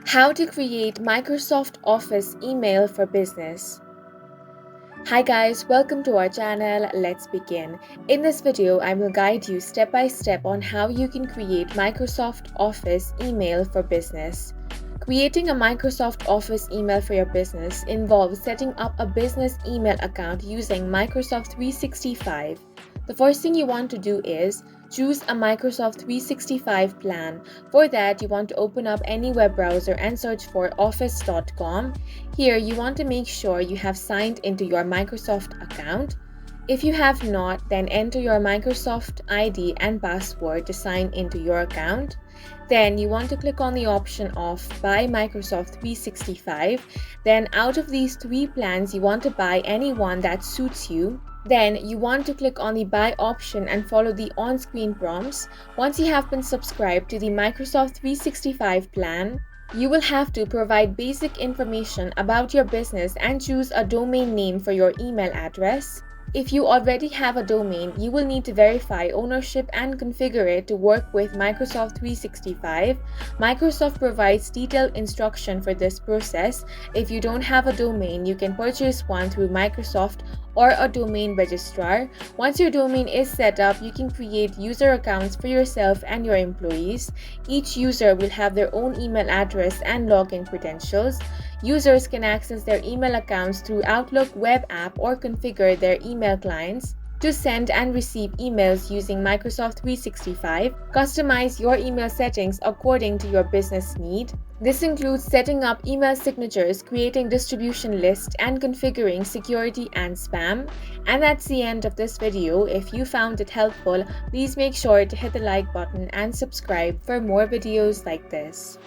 How to create Microsoft Office email for business. Hi guys, welcome to our channel. Let's begin. In this video, I will guide you step by step on how you can create Microsoft Office email for business. Creating a Microsoft Office email for your business involves setting up a business email account using Microsoft 365. The first thing you want to do is choose a Microsoft 365 plan. For that, you want to open up any web browser and search for office.com. Here, you want to make sure you have signed into your Microsoft account. If you have not, then enter your Microsoft ID and password to sign into your account. Then you want to click on the option of Buy Microsoft 365. Then out of these three plans, you want to buy any one that suits you. Then you want to click on the Buy option and follow the on-screen prompts. Once you have been subscribed to the Microsoft 365 plan, you will have to provide basic information about your business and choose a domain name for your email address. If you already have a domain, you will need to verify ownership and configure it to work with Microsoft 365. Microsoft provides detailed instruction for this process. If you don't have a domain, you can purchase one through Microsoft or a domain registrar. Once your domain is set up, you can create user accounts for yourself and your employees. Each user will have their own email address and login credentials. Users can access their email accounts through Outlook web app or configure their email clients to send and receive emails using Microsoft 365. Customize your email settings according to your business need. This includes setting up email signatures, creating distribution lists, and configuring security and spam. And that's the end of this video. If you found it helpful, please make sure to hit the like button and subscribe for more videos like this.